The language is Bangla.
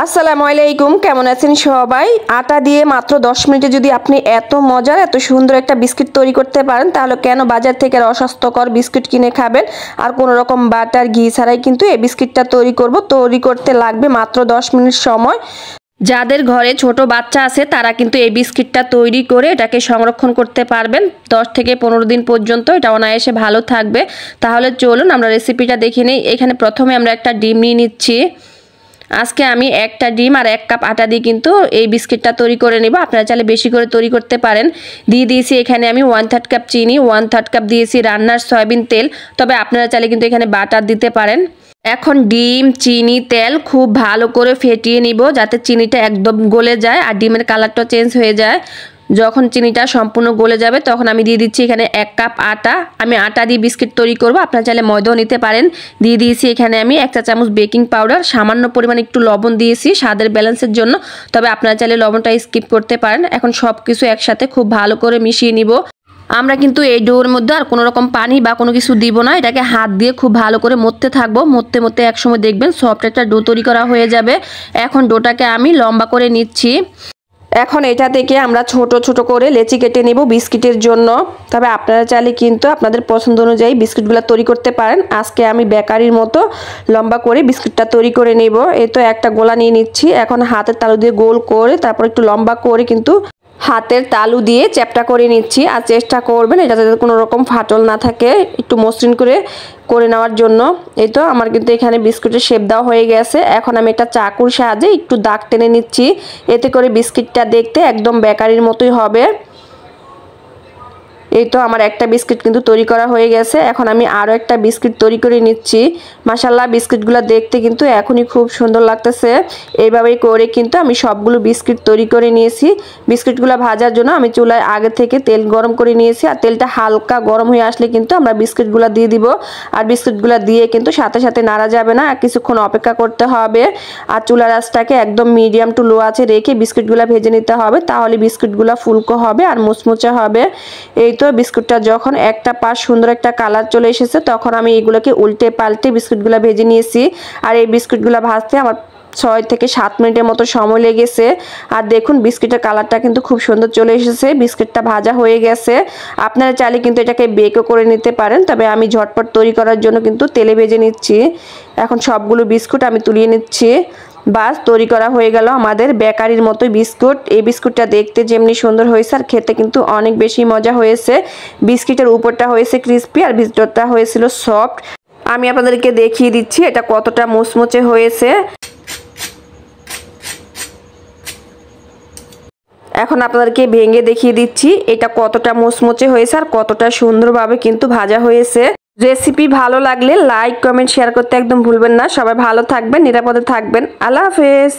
আসসালামু আলাইকুম, কেমন আছেন সবাই? আটা দিয়ে মাত্র 10 মিনিটে যদি আপনি এত মজার এত সুন্দর একটা বিস্কিট তৈরি করতে পারেন, তাহলে কেন বাজার থেকে অস্বাস্থ্যকর বিস্কিট কিনে খাবেন? আর কোনো রকম বাটার ঘি ছাড়াই কিন্তু এই বিস্কিটটা তৈরি করতে লাগবে মাত্র 10 মিনিট সময়। যাদের ঘরে ছোট বাচ্চা আছে তারা কিন্তু এই বিস্কিটটা তৈরি করে এটাকে সংরক্ষণ করতে পারবেন 10 থেকে 15 দিন পর্যন্ত। এটা অনায়াসে ভালো থাকবে। তাহলে চলুন আমরা রেসিপিটা দেখে নিই। এখানে প্রথমে আমরা একটা ডিম নিয়ে নিচ্ছি। আজকে আমি একটা ডিম আর 1 কাপ আটা দিয়ে কিন্তু এই বিস্কিটটা তৈরি করে নেব। আপনারা চাইলে বেশি করে তৈরি করতে পারেন। দিয়ে দিয়েছি এখানে আমি 1/3 কাপ চিনি, 1/3 কাপ দিয়েছি রান্নার সয়াবিন তেল। তবে আপনারা চাইলে কিন্তু এখানে বাটার দিতে পারেন। এখন ডিম, চিনি, তেল খুব ভালো করে ফেটিয়ে নিব যাতে চিনিটা একদম গলে যায় আর ডিমের কালারটা চেঞ্জ হয়ে যায়। যখন চিনিটা সম্পূর্ণ গলে যাবে তখন আমি দিয়ে দিচ্ছি এখানে 1 কাপ আটা। আমি আটা দিয়ে বিস্কিট তৈরি করব, আপনারা চাইলে ময়দাও নিতে পারেন। দিয়ে দিয়েছি এখানে আমি 1 চা চামচ বেকিং পাউডার, সামান্য পরিমাণে একটু লবণ দিয়েছি স্বাদের ব্যালেন্সের জন্য। তবে আপনারা চাইলে লবণটা স্কিপ করতে পারেন। এখন সব কিছু একসাথে খুব ভালো করে মিশিয়ে নিব। আমরা কিন্তু এই ডোর মধ্যে আর কোনো রকম পানি বা কোনো কিছু দিব না। এটাকে হাত দিয়ে খুব ভালো করে মথতে থাকবো। মথতে একসময় দেখবেন সফট একটা ডো তৈরি করা হয়ে যাবে। এখন ডোটাকে আমি লম্বা করে নিচ্ছি। এখন এটা থেকে আমরা ছোট ছোট করে লেচি কেটে নিব বিস্কিটের জন্য। তবে আপনারা চাইলে কিন্তু আপনাদের পছন্দ অনুযায়ী বিস্কিটগুলো তৈরি করতে পারেন। আজকে আমি বেকারির মতো লম্বা করে বিস্কিটটা তৈরি করে নেব। এই তো একটা গোলা নিয়ে নিচ্ছি। এখন হাতের তালু দিয়ে গোল করে তারপর একটু লম্বা করে কিন্তু হাতের তালু দিয়ে চ্যাপটা করে নিচ্ছি। আর চেষ্টা করবেন এটা যাতে কোনো রকম ফাটল না থাকে, একটু মসৃণ করে নেওয়ার জন্য। এই তো আমার কিন্তু এখানে বিস্কুটের শেপ দেওয়া হয়ে গেছে। এখন আমি একটা চাকুর সাহায্যে একটু দাগ টেনে নিচ্ছি। এতে করে বিস্কিটটা দেখতে একদম বেকারির মতোই হবে। এই তো আমার একটা বিস্কিট কিন্তু তৈরি করা হয়ে গেছে। এখন আমি আরও একটা বিস্কিট তৈরি করে নিচ্ছি। মাশাআল্লাহ, বিস্কিটগুলো দেখতে কিন্তু এখনই খুব সুন্দর লাগতেছে। এইভাবেই করে কিন্তু আমি সবগুলো বিস্কিট তৈরি করে নিয়েছি। বিস্কিটগুলো ভাজার জন্য আমি চুলায় আগে থেকে তেল গরম করে নিয়েছি। আর তেলটা হালকা গরম হয়ে আসলে কিন্তু আমরা বিস্কিটগুলো দিয়ে দিব। আর বিস্কিটগুলো দিয়ে কিন্তু সাথে সাথে নাড়া যাবে না, কিছুক্ষণ অপেক্ষা করতে হবে। আর চুলার আঁচটাকে একদম মিডিয়াম টু লো আঁচে রেখে বিস্কিটগুলো ভেজে নিতে হবে। তাহলে বিস্কিটগুলো ফুলকো হবে আর মুচমুচে হবে। এই তো বিস্কুটটা যখন একটা পাশ সুন্দর একটা কালার চলে এসেছে তখন আমি এগুলোকে উল্টে পাল্টে বিস্কুটগুলো ভেজে নিয়েছি। আর এই বিস্কুটগুলো ভাজতে আমার 6 থেকে 7 মিনিটের মতো সময় লেগেছে। আর দেখুন বিস্কিটের কালারটা কিন্তু খুব সুন্দর চলে এসেছে। বিস্কিটটা ভাজা হয়ে গেছে। আপনারা চাইলে কিন্তু এটাকে বেকও করে নিতে পারেন। তবে আমি ঝটপট তৈরি করার জন্য কিন্তু তেলে ভেজে নিচ্ছি। এখন সবগুলো বিস্কুট আমি তুলিয়ে নিচ্ছি। বাস তৈরি করা হয়ে গেল আমাদের বেকারির মতো বিস্কুট। এই বিস্কুটটা দেখতে যেমনি সুন্দর হয়েছে আর খেতে কিন্তু অনেক বেশি মজা হয়েছে। বিস্কিটের উপরটা হয়েছে ক্রিস্পি আর ভিতরটা হয়েছিল সফট। আমি আপনাদেরকে দেখিয়ে দিচ্ছি এটা কতটা মুচমুচে হয়েছে। এখন আপনাদেরকে ভেঙে দেখিয়ে দিচ্ছি এটা কতটা মুচমুচে হয়েছে আর কতটা সুন্দরভাবে কিন্তু ভাজা হয়েছে। রেসিপি ভালো লাগলে লাইক, কমেন্ট, শেয়ার করতে একদম ভুলবেন না। সবাই ভালো থাকবেন, নিরাপদে থাকবেন। আল্লাহ হাফেজ।